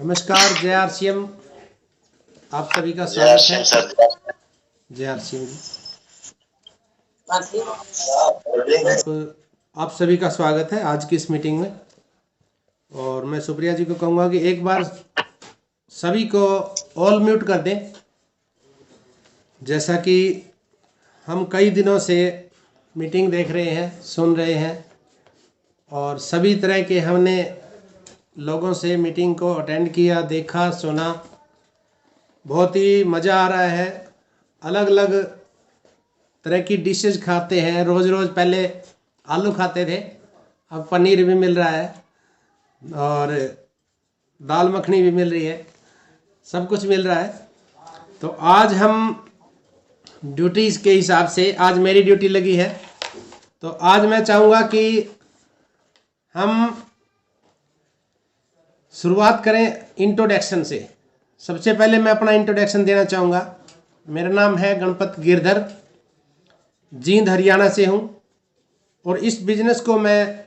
नमस्कार जय आरसीएम। आप सभी का स्वागत है। जय आरसीएम जी। आप सभी का स्वागत है आज की इस मीटिंग में। और मैं सुप्रिया जी को कहूँगा कि एक बार सभी को ऑल म्यूट कर दें। जैसा कि हम कई दिनों से मीटिंग देख रहे हैं, सुन रहे हैं और सभी तरह के हमने लोगों से मीटिंग को अटेंड किया, देखा, सुना। बहुत ही मज़ा आ रहा है। अलग अलग तरह की डिशेज खाते हैं रोज़ रोज़। पहले आलू खाते थे, अब पनीर भी मिल रहा है और दाल मखनी भी मिल रही है, सब कुछ मिल रहा है। तो आज हम ड्यूटीज़ के हिसाब से, आज मेरी ड्यूटी लगी है, तो आज मैं चाहूँगा कि हम शुरुआत करें इंट्रोडक्शन से। सबसे पहले मैं अपना इंट्रोडक्शन देना चाहूँगा। मेरा नाम है गणपत गिरधर, जींद हरियाणा से हूँ और इस बिज़नेस को मैं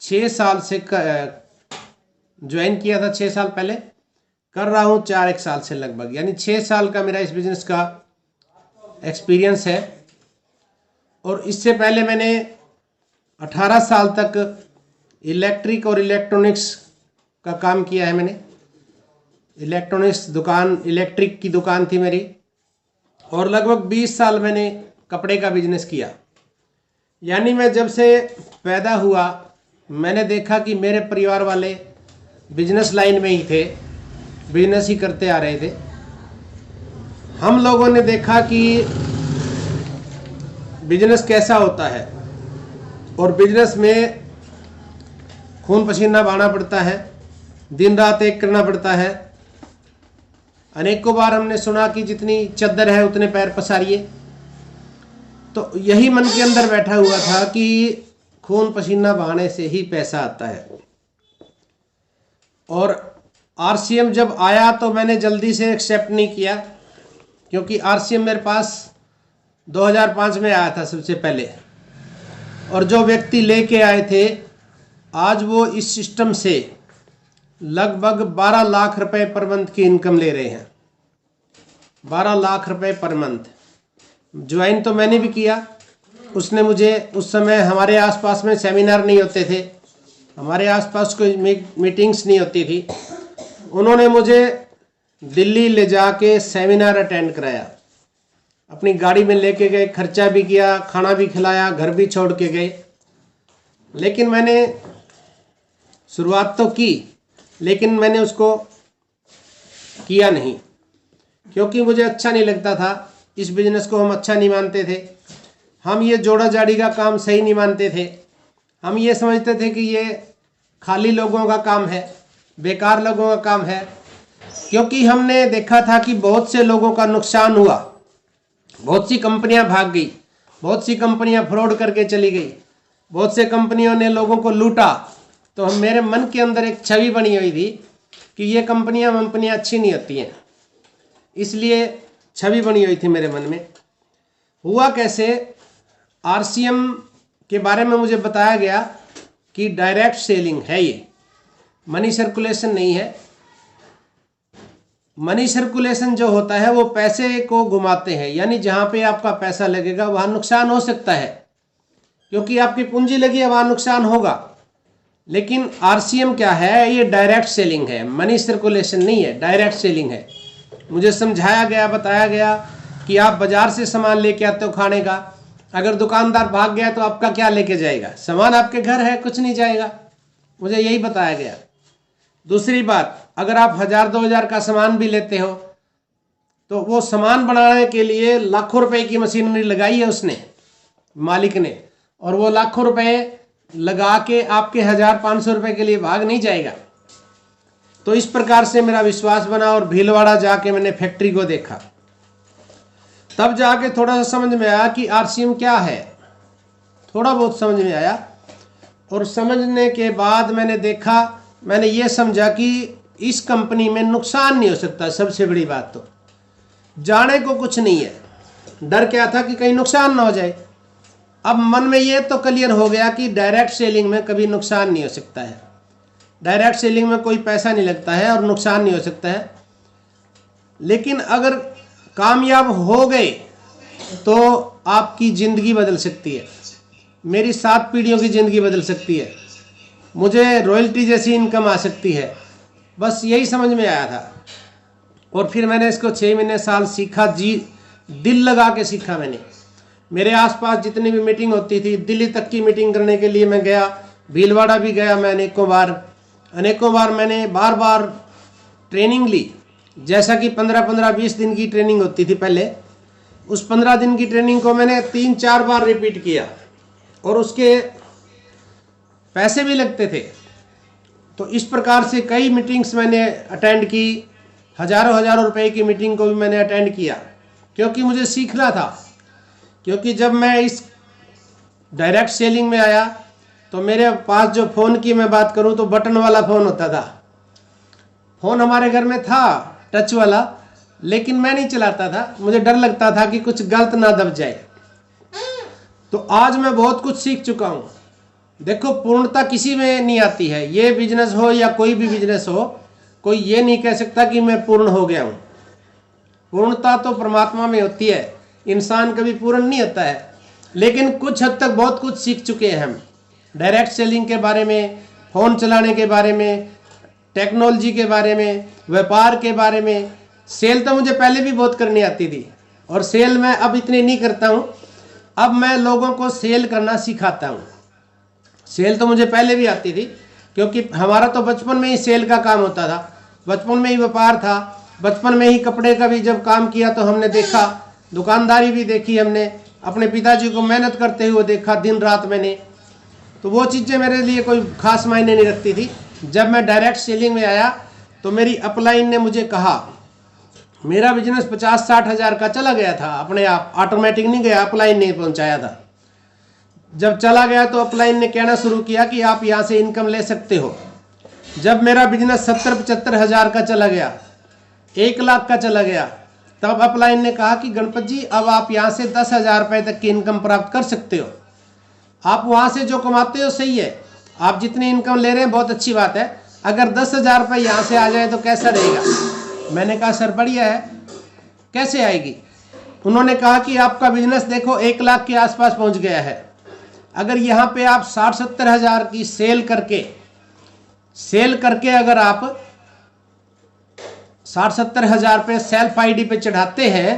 6 साल से ज्वाइन किया था। 6 साल पहले कर रहा हूँ, 4 साल से लगभग, यानी 6 साल का मेरा इस बिज़नेस का एक्सपीरियंस है। और इससे पहले मैंने 18 साल तक इलेक्ट्रिक और इलेक्ट्रॉनिक्स का काम किया है। मैंने इलेक्ट्रॉनिक्स दुकान, इलेक्ट्रिक की दुकान थी मेरी, और लगभग 20 साल मैंने कपड़े का बिजनेस किया। यानी मैं जब से पैदा हुआ मैंने देखा कि मेरे परिवार वाले बिजनेस लाइन में ही थे, बिजनेस ही करते आ रहे थे। हम लोगों ने देखा कि बिजनेस कैसा होता है और बिजनेस में खून पसीना बहाना पड़ता है, दिन रात एक करना पड़ता है। अनेकों बार हमने सुना कि जितनी चद्दर है उतने पैर पसारिए। तो यही मन के अंदर बैठा हुआ था कि खून पसीना बहाने से ही पैसा आता है। और आरसीएम जब आया तो मैंने जल्दी से एक्सेप्ट नहीं किया, क्योंकि आरसीएम मेरे पास 2005 में आया था सबसे पहले। और जो व्यक्ति लेके आए थे आज वो इस सिस्टम से लगभग 12 लाख रुपए पर मंथ की इनकम ले रहे हैं। 12 लाख रुपए पर मंथ। ज्वाइन तो मैंने भी किया। उसने मुझे, उस समय हमारे आसपास में सेमिनार नहीं होते थे, हमारे आसपास कोई मीटिंग्स नहीं होती थी। उन्होंने मुझे दिल्ली ले जाके सेमिनार अटेंड कराया, अपनी गाड़ी में लेके गए, खर्चा भी किया, खाना भी खिलाया, घर भी छोड़ के गए। लेकिन मैंने शुरुआत तो की, लेकिन मैंने उसको किया नहीं, क्योंकि मुझे अच्छा नहीं लगता था। इस बिज़नेस को हम अच्छा नहीं मानते थे। हम ये जोड़ा जाड़ी का काम सही नहीं मानते थे। हम ये समझते थे कि ये खाली लोगों का काम है, बेकार लोगों का काम है। क्योंकि हमने देखा था कि बहुत से लोगों का नुकसान हुआ, बहुत सी कंपनियां भाग गई, बहुत सी कंपनियां फ्रॉड करके चली गई, बहुत से कंपनियों ने लोगों को लूटा। तो मेरे मन के अंदर एक छवि बनी हुई थी कि ये कंपनियां अच्छी नहीं होती हैं, इसलिए छवि बनी हुई थी मेरे मन में। हुआ कैसे, आरसीएम के बारे में मुझे बताया गया कि डायरेक्ट सेलिंग है, ये मनी सर्कुलेशन नहीं है। मनी सर्कुलेशन जो होता है वो पैसे को घुमाते हैं, यानी जहाँ पे आपका पैसा लगेगा वहाँ नुकसान हो सकता है, क्योंकि आपकी पूंजी लगी है, वहाँ नुकसान होगा। लेकिन आरसीएम क्या है, ये डायरेक्ट सेलिंग है, मनी सर्कुलेशन नहीं है, डायरेक्ट सेलिंग है। मुझे समझाया गया, बताया गया कि आप बाजार से सामान लेके आते हो खाने का, अगर दुकानदार भाग गया तो आपका क्या लेके जाएगा? सामान आपके घर है, कुछ नहीं जाएगा। मुझे यही बताया गया। दूसरी बात, अगर आप 1000-2000 का सामान भी लेते हो तो वो सामान बनाने के लिए लाखों रुपए की मशीनरी लगाई है उसने, मालिक ने, और वो लाखों रुपए लगा के आपके 1000-500 रुपए के लिए भाग नहीं जाएगा। तो इस प्रकार से मेरा विश्वास बना और भीलवाड़ा जाके मैंने फैक्ट्री को देखा। तब जाके थोड़ा सा समझ में आया कि आरसीएम क्या है, थोड़ा बहुत समझ में आया। और समझने के बाद मैंने देखा, मैंने ये समझा कि इस कंपनी में नुकसान नहीं हो सकता। सबसे बड़ी बात तो जाने को कुछ नहीं है, डर क्या था कि कहीं नुकसान ना हो जाए। अब मन में ये तो क्लियर हो गया कि डायरेक्ट सेलिंग में कभी नुकसान नहीं हो सकता है। डायरेक्ट सेलिंग में कोई पैसा नहीं लगता है और नुकसान नहीं हो सकता है। लेकिन अगर कामयाब हो गए तो आपकी ज़िंदगी बदल सकती है। मेरी 7 पीढ़ियों की ज़िंदगी बदल सकती है। मुझे रॉयल्टी जैसी इनकम आ सकती है। बस यही समझ में आया था और फिर मैंने इसको 6 महीने साल सीखा, दिल लगा के सीखा मैंने। मेरे आसपास जितनी भी मीटिंग होती थी, दिल्ली तक की मीटिंग करने के लिए मैं गया, भीलवाड़ा भी गया मैं अनेकों बार मैंने बार ट्रेनिंग ली। जैसा कि 15-20 दिन की ट्रेनिंग होती थी पहले, उस 15 दिन की ट्रेनिंग को मैंने 3-4 बार रिपीट किया और उसके पैसे भी लगते थे। तो इस प्रकार से कई मीटिंग्स मैंने अटेंड की, हज़ारों रुपए की मीटिंग को भी मैंने अटेंड किया, क्योंकि मुझे सीखना था। क्योंकि जब मैं इस डायरेक्ट सेलिंग में आया तो मेरे पास जो फ़ोन की मैं बात करूं तो बटन वाला फ़ोन होता था। फ़ोन हमारे घर में था टच वाला, लेकिन मैं नहीं चलाता था, मुझे डर लगता था कि कुछ गलत ना दब जाए। तो आज मैं बहुत कुछ सीख चुका हूँ। देखो, पूर्णता किसी में नहीं आती है। ये बिजनेस हो या कोई भी बिजनेस हो, कोई ये नहीं कह सकता कि मैं पूर्ण हो गया हूँ। पूर्णता तो परमात्मा में होती है, इंसान कभी पूर्ण नहीं होता है। लेकिन कुछ हद तक बहुत कुछ सीख चुके हैं हम, डायरेक्ट सेलिंग के बारे में, फ़ोन चलाने के बारे में, टेक्नोलॉजी के बारे में, व्यापार के बारे में। सेल तो मुझे पहले भी बहुत करनी आती थी और सेल मैं अब इतनी नहीं करता हूँ। अब मैं लोगों को सेल करना सिखाता हूँ। सेल तो मुझे पहले भी आती थी, क्योंकि हमारा तो बचपन में ही सेल का काम होता था, बचपन में ही व्यापार था, बचपन में ही कपड़े का भी जब काम किया तो हमने देखा, दुकानदारी भी देखी हमने, अपने पिताजी को मेहनत करते हुए देखा दिन रात मैंने। तो वो चीज़ें मेरे लिए कोई खास मायने नहीं रखती थी। जब मैं डायरेक्ट सेलिंग में आया तो मेरी अपलाइन ने मुझे कहा, मेरा बिजनेस 50-60 हज़ार का चला गया था अपने आप, ऑटोमेटिक नहीं गया, अपलाइन ने पहुंचाया था। जब चला गया तो अपलाइन ने कहना शुरू किया कि आप यहाँ से इनकम ले सकते हो। जब मेरा बिजनेस 70-75 हज़ार का चला गया, 1 लाख का चला गया, तब अपलाइन ने कहा कि गणपत जी, अब आप यहाँ से 10,000 रुपये तक की इनकम प्राप्त कर सकते हो। आप वहाँ से जो कमाते हो सही है, आप जितनी इनकम ले रहे हैं बहुत अच्छी बात है, अगर 10,000 रुपये यहाँ से आ जाए तो कैसा रहेगा। मैंने कहा सर बढ़िया है, कैसे आएगी। उन्होंने कहा कि आपका बिजनेस देखो 1 लाख के आसपास पहुँच गया है, अगर यहाँ पे आप 60-70 हज़ार की सेल करके अगर आप 60-70 हज़ार रुपये सेल्फ आईडी पे चढ़ाते हैं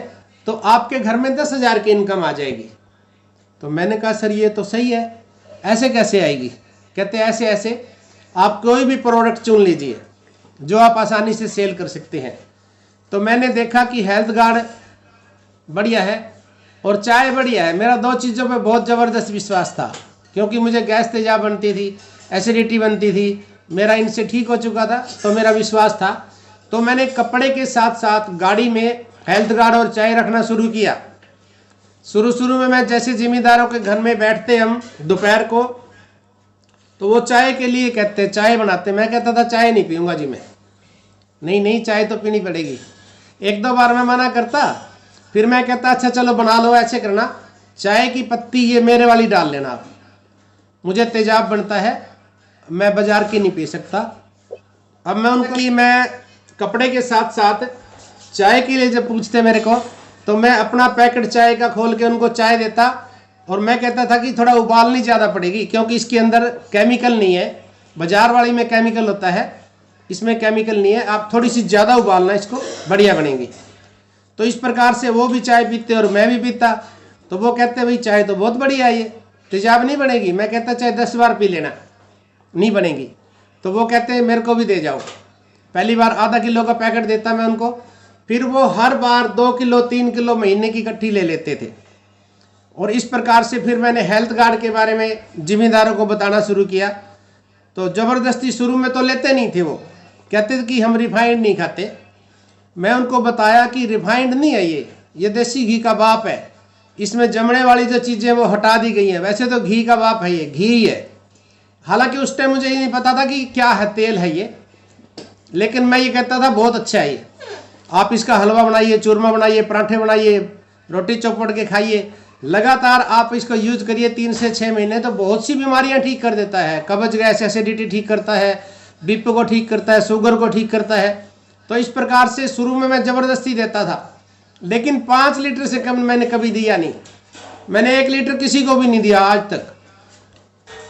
तो आपके घर में 10,000 की इनकम आ जाएगी। तो मैंने कहा सर ये तो सही है, ऐसे कैसे आएगी। कहते ऐसे आप कोई भी प्रोडक्ट चुन लीजिए जो आप आसानी से सेल कर सकते हैं। तो मैंने देखा कि हेल्थ गार्ड बढ़िया है और चाय बढ़िया है। मेरा 2 चीज़ों पे बहुत ज़बरदस्त विश्वास था, क्योंकि मुझे गैस तेजाब बनती थी, एसिडिटी बनती थी, मेरा इनसे ठीक हो चुका था, तो मेरा विश्वास था। तो मैंने कपड़े के साथ साथ गाड़ी में हेल्थ गार्ड और चाय रखना शुरू किया। शुरू में मैं जैसे जिम्मेदारों के घर में बैठते हम दोपहर को, तो वो चाय के लिए कहते चाय बनाते, मैं कहता था चाय नहीं पीऊँगा जी मैं, नहीं चाय तो पीनी पड़ेगी। 1-2 बार मैं मना करता, फिर मैं कहता अच्छा चलो बना लो, ऐसे करना, चाय की पत्ती ये मेरे वाली डाल लेना आप, मुझे तेजाब बनता है, मैं बाजार की नहीं पी सकता। अब मैं कपड़े के साथ साथ चाय के लिए जब पूछते मेरे को, तो मैं अपना पैकेट चाय का खोल के उनको चाय देता और मैं कहता था कि थोड़ा उबालनी ज़्यादा पड़ेगी, क्योंकि इसके अंदर केमिकल नहीं है। बाजार वाली में केमिकल होता है, इसमें केमिकल नहीं है, आप थोड़ी सी ज़्यादा उबालना, इसको बढ़िया बनेगी। तो इस प्रकार से वो भी चाय पीते और मैं भी पीता। तो वो कहते भाई चाय तो बहुत बढ़िया है, ये तेजाब नहीं बनेगी। मैं कहता चाहे 10 बार पी लेना, नहीं बनेगी। तो वो कहते मेरे को भी दे जाओ। पहली बार आधा किलो का पैकेट देता मैं उनको, फिर वो हर बार 2 किलो 3 किलो महीने की इकट्ठी ले लेते थे। और इस प्रकार से फिर मैंने हेल्थ गार्ड के बारे में जिम्मेदारों को बताना शुरू किया। तो ज़बरदस्ती शुरू में तो लेते नहीं थे, वो कहते थे कि हम रिफाइंड नहीं खाते। मैं उनको बताया कि रिफाइंड नहीं है, ये देसी घी का बाप है, इसमें जमने वाली जो चीज़ें वो हटा दी गई हैं। वैसे तो घी का बाप है, ये घी ही है। हालांकि उस टाइम मुझे ये नहीं पता था कि क्या है, तेल है ये, लेकिन मैं ये कहता था बहुत अच्छा है ये, आप इसका हलवा बनाइए, चूरमा बनाइए, पराठे बनाइए, रोटी चौपड़ के खाइए, लगातार आप इसको यूज करिए 3 से 6 महीने, तो बहुत सी बीमारियां ठीक कर देता है। कब्ज गैस, एसिडिटी ठीक करता है, बीपी को ठीक करता है, शुगर को ठीक करता है। तो इस प्रकार से शुरू में मैं ज़बरदस्ती देता था, लेकिन 5 लीटर से कम मैंने कभी दिया नहीं। मैंने 1 लीटर किसी को भी नहीं दिया आज तक।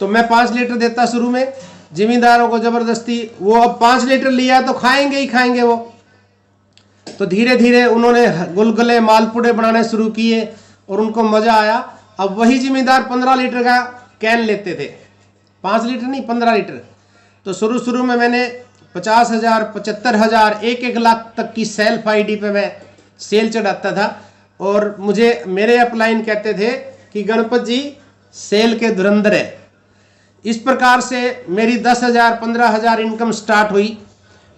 तो मैं 5 लीटर देता शुरू में जिम्मेदारों को ज़बरदस्ती। वो अब 5 लीटर लिया तो खाएंगे ही खाएंगे वो। तो धीरे धीरे उन्होंने गुलगुले मालपुड़े बनाने शुरू किए और उनको मज़ा आया। अब वही जिम्मेदार 15 लीटर का कैन लेते थे, 5 लीटर नहीं 15 लीटर। तो शुरू में मैंने 50,000, 75,000, 1-1 लाख तक की सेल्फ आईडी पे मैं सेल चढ़ाता था। और मुझे मेरे अपलाइन कहते थे कि गणपत जी सेल के धुरंधर है। इस प्रकार से मेरी 10,000, 15,000 इनकम स्टार्ट हुई।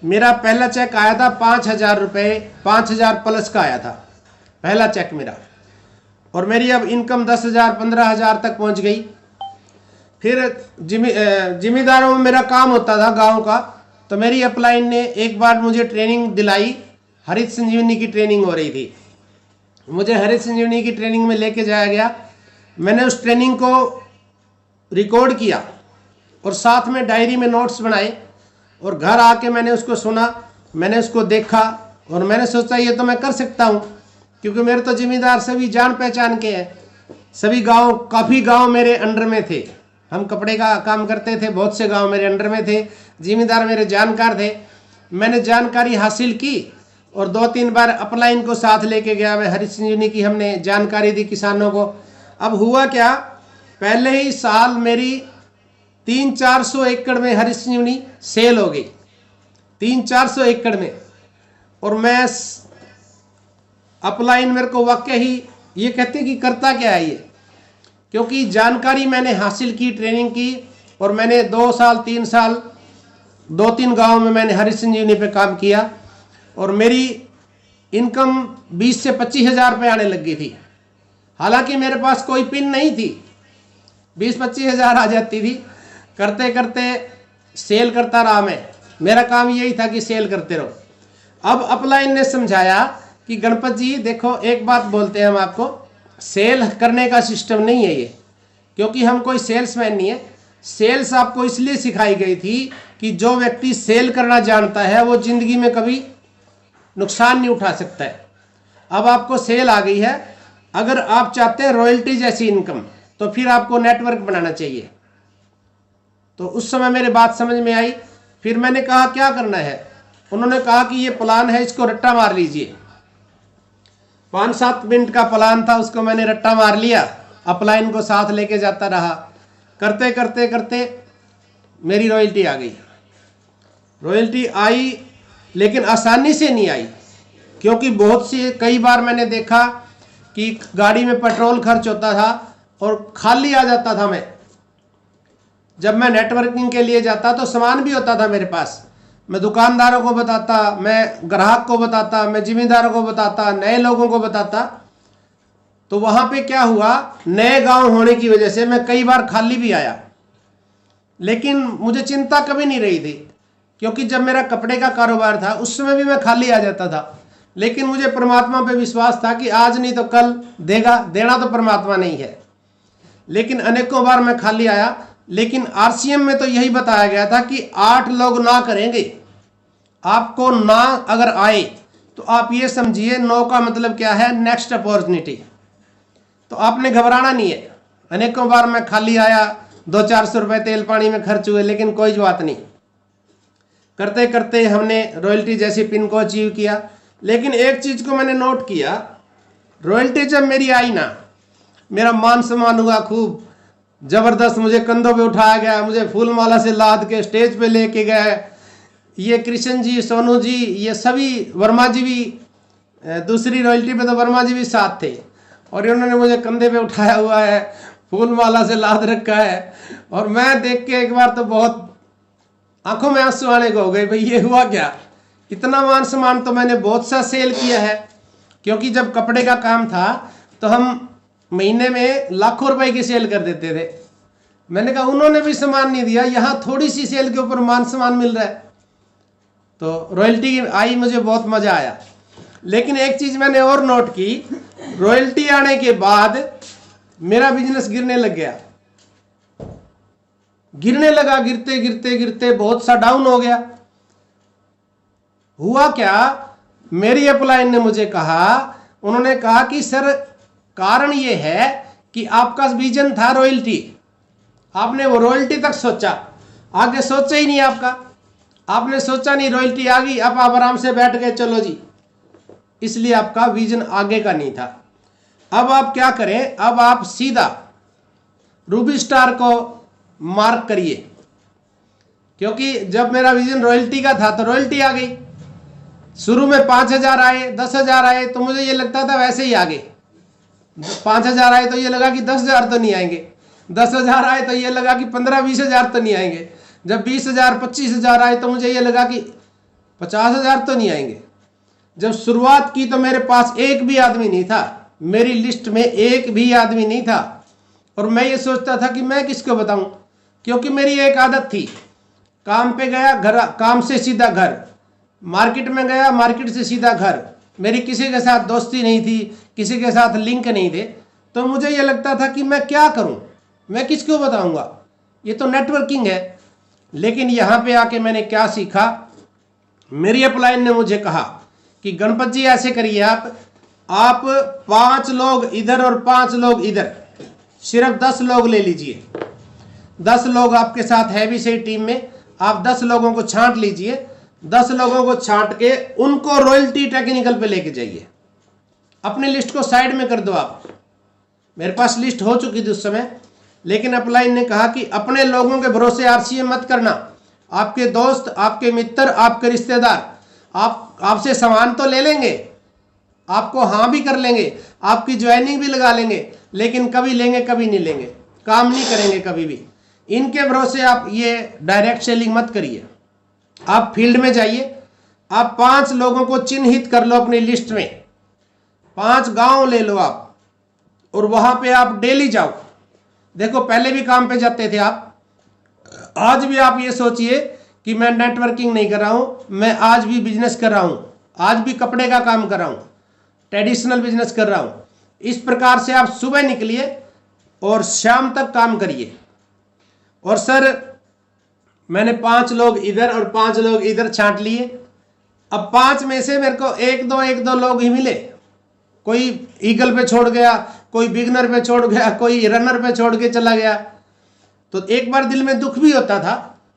मेरा पहला चेक आया था 5,000 रुपये, 5,000 प्लस का आया था पहला चेक मेरा। और मेरी अब इनकम 10,000, 15,000 तक पहुंच गई। फिर जिम्मेदारों में मेरा काम होता था गांव का। तो मेरी अपलाइन ने एक बार मुझे ट्रेनिंग दिलाई, हरित संजीवनी की ट्रेनिंग हो रही थी। मुझे हरित संजीवनी की ट्रेनिंग में लेके जाया गया। मैंने उस ट्रेनिंग को रिकॉर्ड किया और साथ में डायरी में नोट्स बनाए और घर आके मैंने उसको सुना, मैंने उसको देखा और मैंने सोचा ये तो मैं कर सकता हूँ, क्योंकि मेरे तो जिम्मेदार सभी जान पहचान के हैं। सभी गांव, काफ़ी गांव मेरे अंडर में थे। हम कपड़े का काम करते थे, बहुत से गांव मेरे अंडर में थे, जिम्मेदार मेरे जानकार थे। मैंने जानकारी हासिल की और 2-3 बार अपलाइन को साथ लेके गया मैं। हरित संजीवनी की हमने जानकारी दी किसानों को। अब हुआ क्या, पहले ही साल मेरी 300-400 एकड़ में हरित संजीवनी सेल हो गई, 300-400 एकड़ में। और मैं अपलाइन मेरे को वाकई ही ये कहते कि करता क्या है ये, क्योंकि जानकारी मैंने हासिल की, ट्रेनिंग की। और मैंने 2 साल 3 साल 2-3 गाँव में मैंने हरित संजीवनी पे काम किया और मेरी इनकम 20 से 25,000 रुपये आने लग गई थी। हालांकि मेरे पास कोई पिन नहीं थी, 20-25,000 आ जाती थी। करते करते सेल करता रहा मैं। मेरा काम यही था कि सेल करते रहो। अब अपलाइन ने समझाया कि गणपत जी देखो, एक बात बोलते हैं हम आपको, सेल करने का सिस्टम नहीं है ये, क्योंकि हम कोई सेल्समैन नहीं है। सेल्स आपको इसलिए सिखाई गई थी कि जो व्यक्ति सेल करना जानता है वो जिंदगी में कभी नुकसान नहीं उठा सकता है। अब आपको सेल आ गई है, अगर आप चाहते हैं रॉयल्टी जैसी इनकम तो फिर आपको नेटवर्क बनाना चाहिए। तो उस समय मेरे बात समझ में आई। फिर मैंने कहा क्या करना है। उन्होंने कहा कि ये प्लान है, इसको रट्टा मार लीजिए। 5-7 मिनट का प्लान था, उसको मैंने रट्टा मार लिया, अपलाइन को साथ लेके जाता रहा। करते करते करते मेरी रॉयल्टी आ गई। रॉयल्टी आई, लेकिन आसानी से नहीं आई, क्योंकि बहुत सी कई बार मैंने देखा कि गाड़ी में पेट्रोल खर्च होता था और खाली आ जाता था मैं। जब मैं नेटवर्किंग के लिए जाता तो सामान भी होता था मेरे पास, मैं दुकानदारों को बताता, मैं ग्राहक को बताता, मैं जिम्मेदारों को बताता, नए लोगों को बताता। तो वहाँ पे क्या हुआ, नए गांव होने की वजह से मैं कई बार खाली भी आया, लेकिन मुझे चिंता कभी नहीं रही थी, क्योंकि जब मेरा कपड़े का कारोबार था उस समय भी मैं खाली आ जाता था। लेकिन मुझे परमात्मा पे विश्वास था कि आज नहीं तो कल देगा, देना तो परमात्मा नहीं है। लेकिन अनेकों बार मैं खाली आया। लेकिन आरसीएम में तो यही बताया गया था कि 8 लोग ना करेंगे, आपको ना अगर आए तो आप ये समझिए 9 का मतलब क्या है, नेक्स्ट अपॉर्चुनिटी। तो आपने घबराना नहीं है। अनेकों बार मैं खाली आया, 200-400 रुपये तेल पानी में खर्च हुए, लेकिन कोई बात नहीं। करते करते हमने रॉयल्टी जैसी पिन को अचीव किया। लेकिन एक चीज़ को मैंने नोट किया, रॉयल्टी जब मेरी आई ना, मेरा मान सम्मान हुआ खूब ज़बरदस्त। मुझे कंधों पे उठाया गया, मुझे फूल माला से लाद के स्टेज पे लेके गए। ये कृष्ण जी, सोनू जी, ये सभी, वर्मा जी भी, दूसरी रॉयल्टी पे तो वर्मा जी भी साथ थे, और इन्होंने मुझे कंधे पे उठाया हुआ है, फूल माला से लाद रखा है। और मैं देख के एक बार तो बहुत आंखों में आंसू आने को हो गए, भाई ये हुआ क्या। इतना मान सम्मान तो मैंने बहुत सा सेल किया है, क्योंकि जब कपड़े का काम था तो हम महीने में लाखों रुपए की सेल कर देते थे। मैंने कहा उन्होंने भी सम्मान नहीं दिया, यहाँ थोड़ी सी सेल के ऊपर मान सम्मान मिल रहा है। तो रॉयल्टी आई, मुझे बहुत मज़ा आया। लेकिन एक चीज़ मैंने और नोट की, रॉयल्टी आने के बाद मेरा बिजनेस गिरने लग गया। गिरने लगा, गिरते गिरते गिरते बहुत सा डाउन हो गया। हुआ क्या, मेरी अपलाइन ने मुझे कहा, उन्होंने कहा कि सर कारण ये है कि आपका विजन था रॉयल्टी, आपने वो रॉयल्टी तक सोचा, आगे सोचा ही नहीं आपने सोचा नहीं, रॉयल्टी आ गई, अब आप आराम से बैठ गए, चलो जी, इसलिए आपका विजन आगे का नहीं था। अब आप क्या करें, अब आप सीधा रूबी स्टार को मार्क करिए, क्योंकि जब मेरा विजन रॉयल्टी का था तो रॉयल्टी आ गई। शुरू में 5,000 आए, 10,000 आए, तो मुझे ये लगता था वैसे ही आगे। 5,000 आए तो ये लगा कि 10,000 तो नहीं आएंगे, 10,000 आए तो ये लगा कि 15-20,000 तो नहीं आएंगे, जब 20,000 25,000 आए तो मुझे ये लगा कि 50,000 तो नहीं आएंगे। जब शुरुआत की तो मेरे पास एक भी आदमी नहीं था, मेरी लिस्ट में एक भी आदमी नहीं था, और मैं ये सोचता था कि मैं किसको बताऊं, क्योंकि मेरी एक आदत थी, काम पे गया, घर, काम से सीधा घर, मार्केट में गया, मार्केट से सीधा घर, मेरी किसी के साथ दोस्ती नहीं थी, किसी के साथ लिंक नहीं थे। तो मुझे ये लगता था कि मैं क्या करूं, मैं किसको बताऊंगा, ये तो नेटवर्किंग है। लेकिन यहाँ पे आके मैंने क्या सीखा, मेरी अपलाइन ने मुझे कहा कि गणपत जी ऐसे करिए, आप 5 लोग इधर और 5 लोग इधर, सिर्फ 10 लोग ले लीजिए, 10 लोग आपके साथ है भी सही टीम में, आप 10 लोगों को छांट लीजिए, 10 लोगों को छांट के उनको रॉयल्टी टेक्निकल पे लेके जाइए, अपनी लिस्ट को साइड में कर दो आप। मेरे पास लिस्ट हो चुकी थी उस समय, लेकिन अपलाइन ने कहा कि अपने लोगों के भरोसे आरसीएम मत करना, आपके दोस्त, आपके मित्र, आपके रिश्तेदार आपसे सामान तो ले लेंगे, आपको हाँ भी कर लेंगे, आपकी ज्वाइनिंग भी लगा लेंगे, लेकिन कभी लेंगे कभी नहीं लेंगे, काम नहीं करेंगे कभी भी। इनके भरोसे आप ये डायरेक्ट सेलिंग मत करिए। आप फील्ड में जाइए, आप 5 लोगों को चिन्हित कर लो अपनी लिस्ट में, 5 गांव ले लो आप, और वहां पे आप डेली जाओ। देखो पहले भी काम पे जाते थे आप, आज भी आप ये सोचिए कि मैं नेटवर्किंग नहीं कर रहा हूं, मैं आज भी बिजनेस कर रहा हूं, आज भी कपड़े का काम कर रहा हूं, ट्रेडिशनल बिजनेस कर रहा हूं। इस प्रकार से आप सुबह निकलिए और शाम तक काम करिए। और सर मैंने 5 लोग इधर और 5 लोग इधर छांट लिए, अब 5 में से मेरे को एक दो लोग ही मिले, कोई ईगल पे छोड़ गया, कोई बिगनर पे छोड़ गया, कोई रनर पे छोड़ के चला गया। तो एक बार दिल में दुख भी होता था,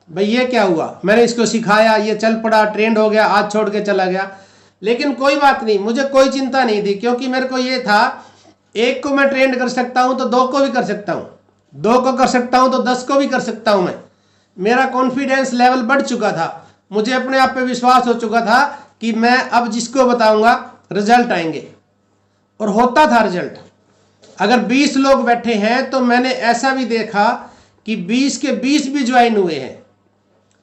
भाई ये क्या हुआ, मैंने इसको सिखाया, ये चल पड़ा, ट्रेंड हो गया, आज छोड़ के चला गया। लेकिन कोई बात नहीं, मुझे कोई चिंता नहीं थी, क्योंकि मेरे को ये था, एक को मैं ट्रेंड कर सकता हूं तो 2 को भी कर सकता हूं, 2 को कर सकता हूं तो 10 को भी कर सकता हूं। मैं, मेरा कॉन्फिडेंस लेवल बढ़ चुका था, मुझे अपने आप पे विश्वास हो चुका था कि मैं अब जिसको बताऊंगा रिजल्ट आएंगे, और होता था रिजल्ट। अगर 20 लोग बैठे हैं तो मैंने ऐसा भी देखा कि 20 के 20 भी ज्वाइन हुए हैं।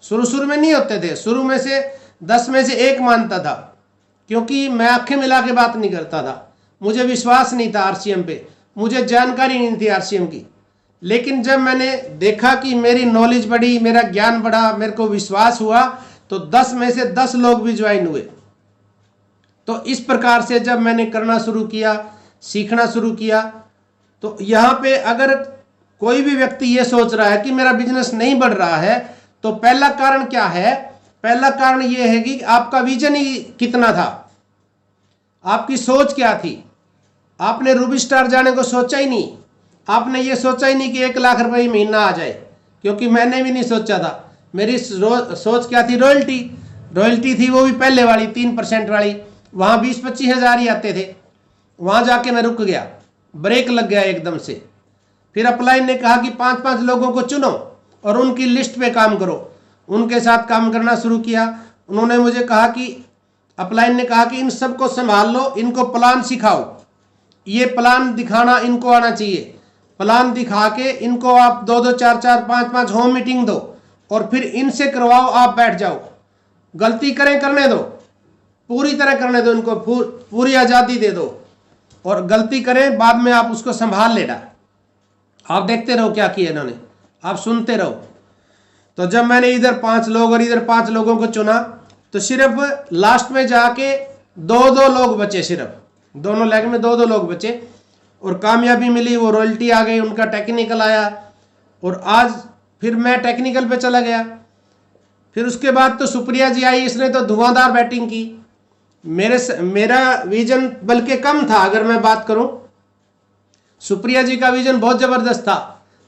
शुरू में नहीं होते थे, शुरू में से 10 में से 1 मानता था, क्योंकि मैं आंखें मिला के बात नहीं करता था, मुझे विश्वास नहीं था आरसीएम पे, मुझे जानकारी नहीं थी आरसीएम की। लेकिन जब मैंने देखा कि मेरी नॉलेज बढ़ी, मेरा ज्ञान बढ़ा, मेरे को विश्वास हुआ, तो 10 में से 10 लोग भी ज्वाइन हुए। तो इस प्रकार से जब मैंने करना शुरू किया, सीखना शुरू किया, तो यहाँ पे अगर कोई भी व्यक्ति ये सोच रहा है कि मेरा बिजनेस नहीं बढ़ रहा है, तो पहला कारण क्या है, पहला कारण ये है कि आपका विजन ही कितना था, आपकी सोच क्या थी। आपने रूबी स्टार जाने को सोचा ही नहीं, आपने ये सोचा ही नहीं कि 1 लाख रुपए महीना आ जाए, क्योंकि मैंने भी नहीं सोचा था। मेरी सोच क्या थी, रॉयल्टी थी, वो भी पहले वाली 3% वाली, वहाँ 20-25 हज़ार ही आते थे। वहाँ जाके मैं रुक गया, ब्रेक लग गया एकदम से। फिर अपलाइन ने कहा कि 5-5 लोगों को चुनो और उनकी लिस्ट पे काम करो, उनके साथ काम करना शुरू किया। उन्होंने मुझे कहा कि, अपलाइन ने कहा कि इन सबको संभाल लो, इनको प्लान सिखाओ, ये प्लान दिखाना इनको आना चाहिए, प्लान दिखा के इनको आप 2-2 4-4 5-5 होम मीटिंग दो, और फिर इनसे करवाओ, आप बैठ जाओ, गलती करें करने दो, पूरी तरह करने दो, इनको पूरी आज़ादी दे दो, और गलती करें बाद में आप उसको संभाल लेना। आप देखते रहो क्या किया इन्होंने, आप सुनते रहो। तो जब मैंने इधर 5 लोग और इधर 5 लोगों को चुना, तो सिर्फ लास्ट में जाके 2-2 लोग बचे, सिर्फ दोनों लेग में 2-2 लोग बचे, और कामयाबी मिली, वो रॉयल्टी आ गई, उनका टेक्निकल आया। और आज फिर मैं टेक्निकल पे चला गया। फिर उसके बाद तो सुप्रिया जी आई, इसने तो धुआंधार बैटिंग की। मेरा विजन बल्कि कम था। अगर मैं बात करूं, सुप्रिया जी का विजन बहुत ज़बरदस्त था।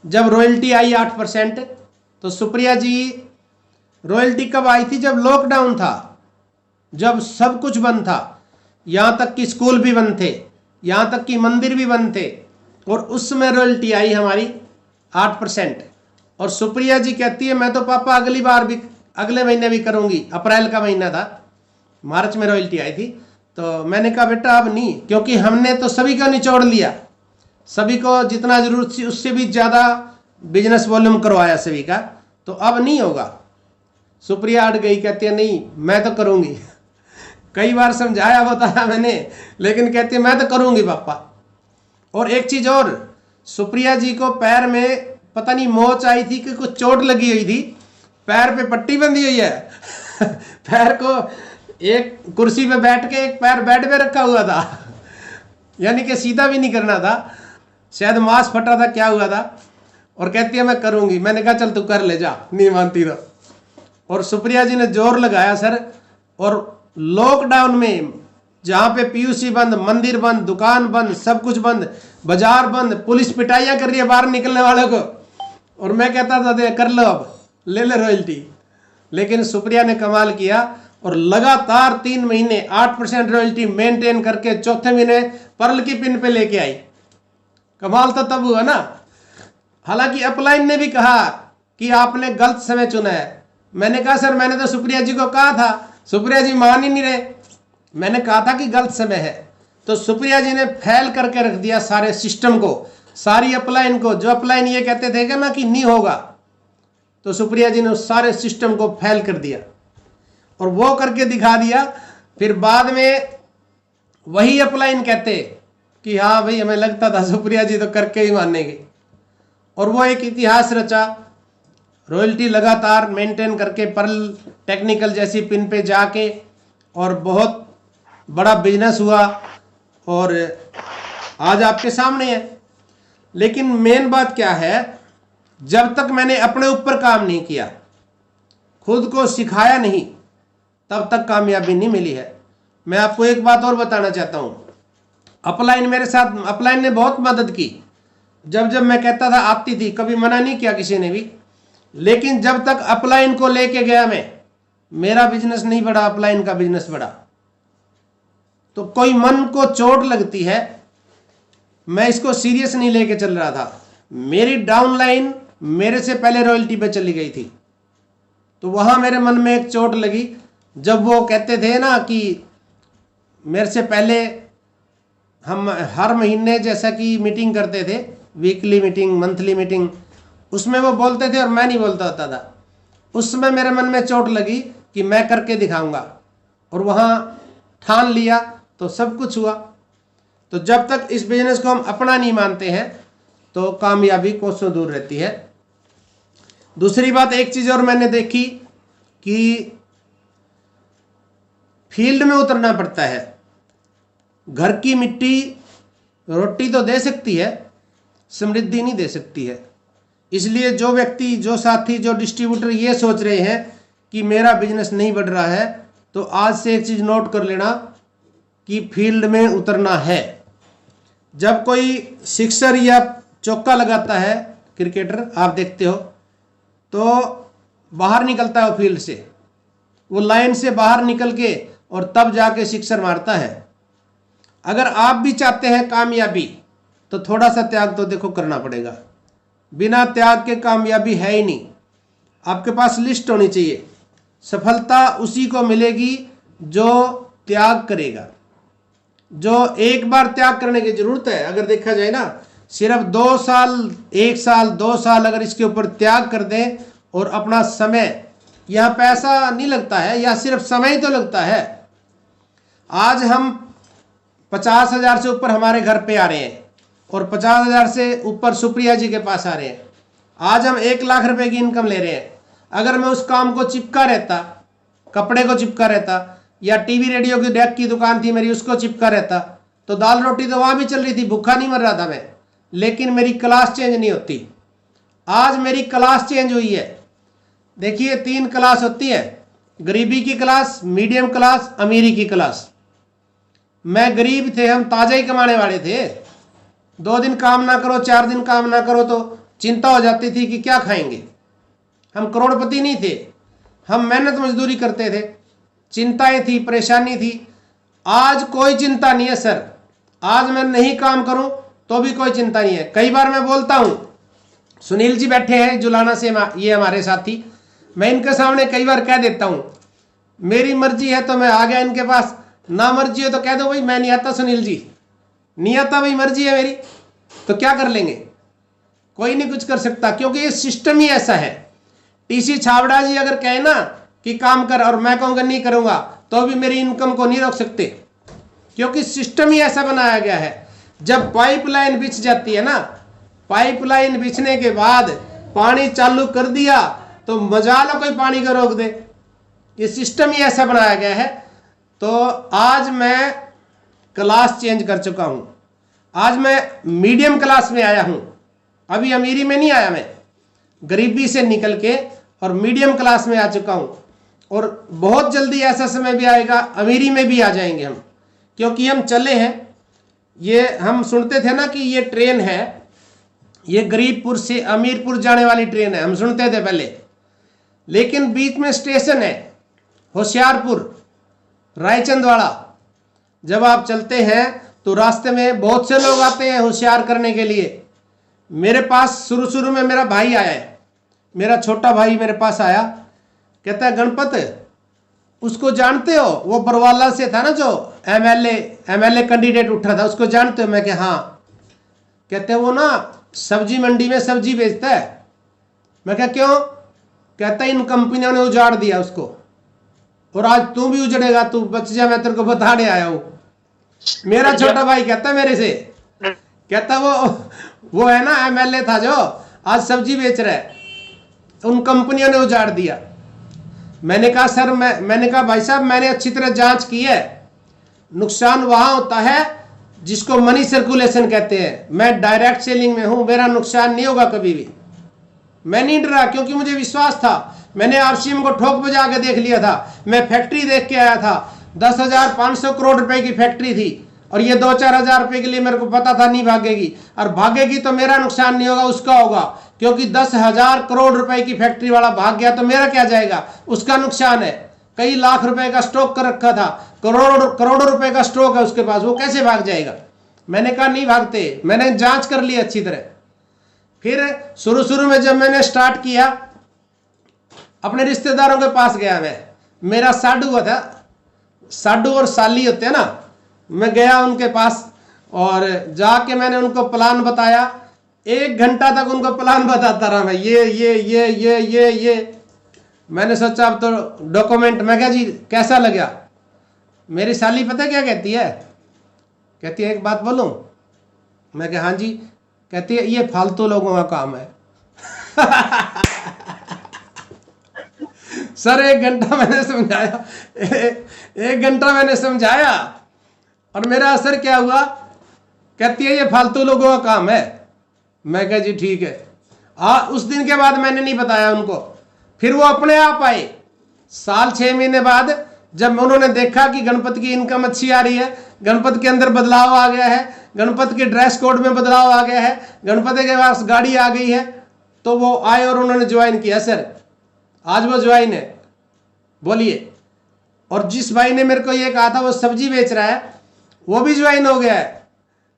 जब रॉयल्टी आई 8%, तो सुप्रिया जी रॉयल्टी कब आई थी? जब लॉकडाउन था, जब सब कुछ बंद था, यहाँ तक कि स्कूल भी बंद थे, यहाँ तक कि मंदिर भी बंद थे, और उस समय रॉयल्टी आई हमारी 8%। और सुप्रिया जी कहती है मैं तो पापा अगली बार भी, अगले महीने भी करूँगी। अप्रैल का महीना था, मार्च में रॉयल्टी आई थी। तो मैंने कहा बेटा अब नहीं, क्योंकि हमने तो सभी का निचोड़ लिया, सभी को जितना जरूरत थी उससे भी ज़्यादा बिजनेस वॉल्यूम करवाया सभी का, तो अब नहीं होगा। सुप्रिया अड़ गई, कहती है नहीं मैं तो करूँगी। कई बार समझाया बताया मैंने, लेकिन कहती है मैं तो करूँगी पापा। और एक चीज़ और, सुप्रिया जी को पैर में पता नहीं मोच आई थी कि कुछ चोट लगी हुई थी, पैर पे पट्टी बंधी हुई है। पैर को एक कुर्सी पे बैठ के एक पैर बेड पे रखा हुआ था, यानी कि सीधा भी नहीं करना था, शायद मांस फटा था, क्या हुआ था। और कहती है मैं करूँगी। मैंने कहा चल तू कर ले जा, नहीं मानती तो। और सुप्रिया जी ने जोर लगाया सर। और लॉकडाउन में जहाँ पे पीयूसी बंद, मंदिर बंद, दुकान बंद, सब कुछ बंद, बाजार बंद, पुलिस पिटाइयाँ कर रही है बाहर निकलने वालों को, और मैं कहता था दे कर लो, अब ले ले रॉयल्टी। लेकिन सुप्रिया ने कमाल किया और लगातार 3 महीने 8% रॉयल्टी मेंटेन करके चौथे महीने पर्ल की पिन पे लेके आई। कमाल तो तब हुआ ना। हालांकि अपलाइन ने भी कहा कि आपने गलत समय चुना है। मैंने कहा सर मैंने तो सुप्रिया जी को कहा था, सुप्रिया जी मान ही नहीं रहे। मैंने कहा था कि गलत समय है, तो सुप्रिया जी ने फेल करके रख दिया सारे सिस्टम को, सारी अपलाइन को। जो अपलाइन ये कहते थे ना कि नहीं होगा, तो सुप्रिया जी ने उस सारे सिस्टम को फेल कर दिया और वो करके दिखा दिया। फिर बाद में वही अपलाइन कहते कि हाँ भाई हमें लगता था सुप्रिया जी तो करके ही मानेंगे, और वो एक इतिहास रचा। रॉयल्टी लगातार मेंटेन करके पर्ल टेक्निकल जैसी पिन पे जाके, और बहुत बड़ा बिजनेस हुआ और आज आपके सामने है। लेकिन मेन बात क्या है, जब तक मैंने अपने ऊपर काम नहीं किया, खुद को सिखाया नहीं, तब तक कामयाबी नहीं मिली है। मैं आपको एक बात और बताना चाहता हूँ, अपलाइन मेरे साथ, अपलाइन ने बहुत मदद की। जब जब मैं कहता था आती थी, कभी मना नहीं किया किसी ने भी। लेकिन जब तक अपलाइन को लेके गया मैं, मेरा बिजनेस नहीं बढ़ा, अपलाइन का बिजनेस बढ़ा। तो कोई मन को चोट लगती है, मैं इसको सीरियस नहीं लेके चल रहा था। मेरी डाउनलाइन मेरे से पहले रॉयल्टी पे चली गई थी, तो वहां मेरे मन में एक चोट लगी। जब वो कहते थे ना कि मेरे से पहले हम हर महीने जैसा कि मीटिंग करते थे, वीकली मीटिंग, मंथली मीटिंग, उसमें वो बोलते थे और मैं नहीं बोलता होता था। उस समय मेरे मन में चोट लगी कि मैं करके दिखाऊंगा, और वहाँ ठान लिया तो सब कुछ हुआ। तो जब तक इस बिजनेस को हम अपना नहीं मानते हैं, तो कामयाबी कोसों दूर रहती है। दूसरी बात, एक चीज़ और मैंने देखी कि फील्ड में उतरना पड़ता है। घर की मिट्टी रोटी तो दे सकती है, समृद्धि नहीं दे सकती है। इसलिए जो व्यक्ति, जो साथी, जो डिस्ट्रीब्यूटर ये सोच रहे हैं कि मेरा बिजनेस नहीं बढ़ रहा है, तो आज से एक चीज़ नोट कर लेना कि फील्ड में उतरना है। जब कोई सिक्सर या चौका लगाता है क्रिकेटर, आप देखते हो, तो बाहर निकलता है वो फील्ड से, वो लाइन से बाहर निकल के और तब जाके सिक्सर मारता है। अगर आप भी चाहते हैं कामयाबी, तो थोड़ा सा त्याग तो देखो करना पड़ेगा। बिना त्याग के कामयाबी है ही नहीं। आपके पास लिस्ट होनी चाहिए। सफलता उसी को मिलेगी जो त्याग करेगा। जो एक बार त्याग करने की जरूरत है, अगर देखा जाए ना, सिर्फ 2 साल, 1 साल, 2 साल अगर इसके ऊपर त्याग कर दें और अपना समय, यहाँ पैसा नहीं लगता है, या सिर्फ समय ही तो लगता है। आज हम 50,000 से ऊपर हमारे घर पे आ रहे हैं और 50,000 से ऊपर सुप्रिया जी के पास आ रहे हैं। आज हम 1 लाख रुपए की इनकम ले रहे हैं। अगर मैं उस काम को चिपका रहता, कपड़े को चिपका रहता, या टीवी रेडियो की डेक की दुकान थी मेरी, उसको चिपका रहता, तो दाल रोटी तो वहाँ भी चल रही थी, भूखा नहीं मर रहा था मैं, लेकिन मेरी क्लास चेंज नहीं होती। आज मेरी क्लास चेंज हुई है। देखिए 3 क्लास होती है, गरीबी की क्लास, मीडियम क्लास, अमीरी की क्लास। मैं गरीब थे, हम ताजा ही कमाने वाले थे। 2 दिन काम ना करो, 4 दिन काम ना करो तो चिंता हो जाती थी कि क्या खाएंगे। हम करोड़पति नहीं थे, हम मेहनत मजदूरी करते थे, चिंताएं थी, परेशानी थी। आज कोई चिंता नहीं है सर। आज मैं नहीं काम करूं तो भी कोई चिंता नहीं है। कई बार मैं बोलता हूं, सुनील जी बैठे हैं जुलाना से, ये हमारे साथी, मैं इनके सामने कई बार कह देता हूं, मेरी मर्जी है तो मैं आ गया इनके पास, ना मर्जी हो तो कह दो भाई मैं नहीं आता सुनील जी, नहीं आता भाई, मर्जी है मेरी, तो क्या कर लेंगे? कोई नहीं कुछ कर सकता, क्योंकि ये सिस्टम ही ऐसा है। टीसी छाबड़ा जी अगर कहे ना कि काम कर और मैं कहूँगा नहीं करूँगा, तो भी मेरी इनकम को नहीं रोक सकते, क्योंकि सिस्टम ही ऐसा बनाया गया है। जब पाइपलाइन बिछ जाती है ना, पाइपलाइन बिछने के बाद पानी चालू कर दिया तो मजा लो कोई पानी को रोक दे। ये सिस्टम ही ऐसा बनाया गया है। तो आज मैं क्लास चेंज कर चुका हूं। आज मैं मीडियम क्लास में आया हूं, अभी अमीरी में नहीं आया। मैं गरीबी से निकल के और मीडियम क्लास में आ चुका हूं, और बहुत जल्दी ऐसा समय भी आएगा अमीरी में भी आ जाएंगे हम, क्योंकि हम चले हैं। ये हम सुनते थे ना कि ये ट्रेन है, ये गरीबपुर से अमीरपुर जाने वाली ट्रेन है, हम सुनते थे पहले, लेकिन बीच में स्टेशन है होशियारपुर, रायचंदवाड़ा। जब आप चलते हैं तो रास्ते में बहुत से लोग आते हैं होशियार करने के लिए। मेरे पास शुरू में मेरा भाई आया है, मेरा छोटा भाई मेरे पास आया, कहता है गणपत उसको जानते हो, वो बरवाला से था ना जो एमएलए कैंडिडेट उठा था, उसको जानते हो? मैं कहा हाँ। कहते हैं वो ना सब्जी मंडी में सब्जी बेचता है। मैं कहा क्यों? कहता है इन कंपनियों ने उजाड़ दिया उसको, और आज तू भी उजड़ेगा, तू बच जा, मैं तेरे को बताने आया हूं। मेरा छोटा भाई कहता मेरे से, कहता वो है ना एमएलए था जो आज सब्जी बेच रहा है, उन कंपनियों ने उजाड़ दिया। मैंने कहा सर, मैंने कहा भाई साहब मैंने अच्छी तरह जांच की है, नुकसान वहां होता है जिसको मनी सर्कुलेशन कहते हैं। मैं डायरेक्ट सेलिंग में हूं, मेरा नुकसान नहीं होगा कभी भी। मैं नहीं डरा, क्योंकि मुझे विश्वास था। मैंने आरसीएम को ठोक बजा के देख लिया था, मैं फैक्ट्री देख के आया था। 10,500 करोड़ रुपए की फैक्ट्री थी, और ये 2-4 हजार रुपए के लिए मेरे को पता था नहीं भागेगी, और भागेगी तो मेरा नुकसान नहीं होगा, उसका होगा, क्योंकि 10,000 करोड़ रुपए की फैक्ट्री वाला भाग गया तो मेरा क्या जाएगा, उसका नुकसान है। कई लाख रुपए का स्टॉक कर रखा था, करोड़ों रुपए का स्टॉक है उसके पास, वो कैसे भाग जाएगा? मैंने कहा नहीं भागते, मैंने जांच कर ली अच्छी तरह। फिर शुरू में जब मैंने स्टार्ट किया, अपने रिश्तेदारों के पास गया मैं, मेरा साडू हुआ था, साडू और साली होते हैं ना, मैं गया उनके पास और जाके मैंने उनको प्लान बताया। 1 घंटा तक उनको प्लान बताता रहा मैं, ये मैंने सोचा अब तो डॉक्यूमेंट। मैं क्या जी कैसा लगा? मेरी साली पता क्या कहती है? कहती है एक बात बोलूं? मैं कहा हाँ जी। कहती है ये फालतू लोगों का काम है। सर 1 घंटा मैंने समझाया, 1 घंटा मैंने समझाया, और मेरा असर क्या हुआ? कहती है ये फालतू लोगों का काम है। मैं कहा जी ठीक है। उस दिन के बाद मैंने नहीं बताया उनको। फिर वो अपने आप आए, साल 6 महीने बाद, जब उन्होंने देखा कि गणपति की इनकम अच्छी आ रही है, गणपति के अंदर बदलाव आ गया है, गणपति के ड्रेस कोड में बदलाव आ गया है, गणपति के पास गाड़ी आ गई है, तो वो आए और उन्होंने ज्वाइन किया। सर आज वो ज्वाइन है, बोलिए। और जिस भाई ने मेरे को ये कहा था वो सब्जी बेच रहा है, वो भी ज्वाइन हो गया है,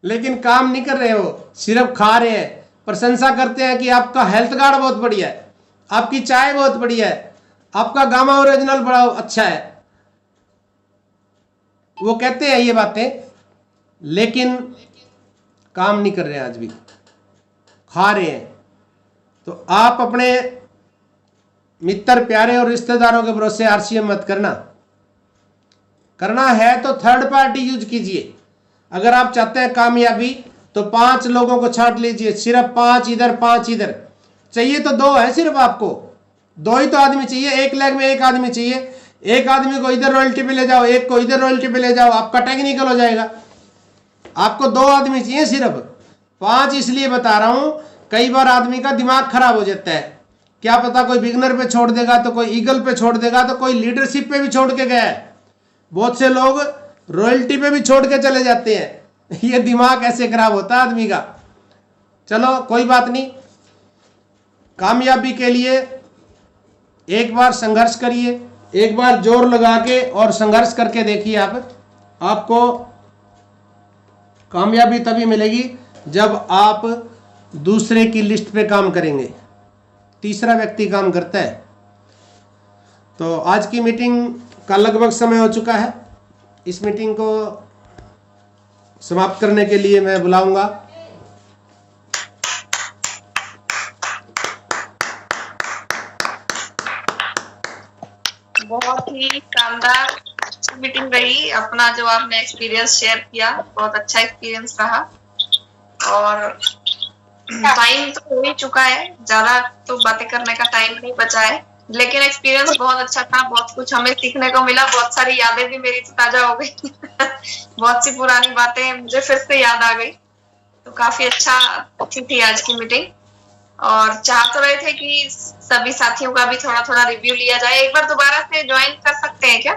लेकिन काम नहीं कर रहे, वो सिर्फ खा रहे हैं। प्रशंसा करते हैं कि आपका हेल्थ कार्ड बहुत बढ़िया है, आपकी चाय बहुत बढ़िया है, आपका गामा ओरिजिनल बड़ा अच्छा है। वो कहते हैं ये बातें, लेकिन काम नहीं कर रहे हैं, आज भी खा रहे हैं। तो आप अपने मित्र प्यारे और रिश्तेदारों के भरोसे आरसीएम मत करना है तो थर्ड पार्टी यूज कीजिए। अगर आप चाहते हैं कामयाबी तो 5 लोगों को छांट लीजिए, सिर्फ 5 इधर 5 इधर। चाहिए तो 2 है सिर्फ, आपको 2 ही तो आदमी चाहिए, 1 लेग में 1 आदमी चाहिए। 1 आदमी को इधर रॉयल्टी पे ले जाओ, 1 को इधर रॉयल्टी पे ले जाओ, आपका टेक्निकल हो जाएगा। आपको 2 आदमी चाहिए सिर्फ। 5 इसलिए बता रहा हूं कई बार आदमी का दिमाग खराब हो जाता है, क्या पता कोई बिगनर पे छोड़ देगा तो कोई ईगल पे छोड़ देगा तो कोई लीडरशिप पे भी छोड़ के गया है। बहुत से लोग रॉयल्टी पे भी छोड़ के चले जाते हैं। ये दिमाग ऐसे खराब होता है आदमी का। चलो कोई बात नहीं, कामयाबी के लिए एक बार संघर्ष करिए, एक बार जोर लगा के और संघर्ष करके देखिए। आपको कामयाबी तभी मिलेगी जब आप दूसरे की लिस्ट पे काम करेंगे। तीसरा व्यक्ति काम करता है। तो आज की मीटिंग का लगभग समय हो चुका है। इस मीटिंग को समाप्त करने के लिए मैं बुलाऊंगा बहुत ही शानदार मीटिंग रही। अपना जो आपने एक्सपीरियंस शेयर किया, बहुत अच्छा एक्सपीरियंस रहा। और टाइम तो हो ही चुका है, ज्यादा तो बातें करने का टाइम नहीं बचा है, लेकिन एक्सपीरियंस बहुत अच्छा था। बहुत कुछ हमें सीखने को मिला। बहुत सारी यादें भी मेरी ताजा हो गई बहुत सी पुरानी बातें मुझे फिर से याद आ गई। तो काफी अच्छी थी आज की मीटिंग। और चाह तो रहे थे कि सभी साथियों का भी थोड़ा थोड़ा रिव्यू लिया जाए। एक बार दोबारा से ज्वाइन कर सकते हैं क्या?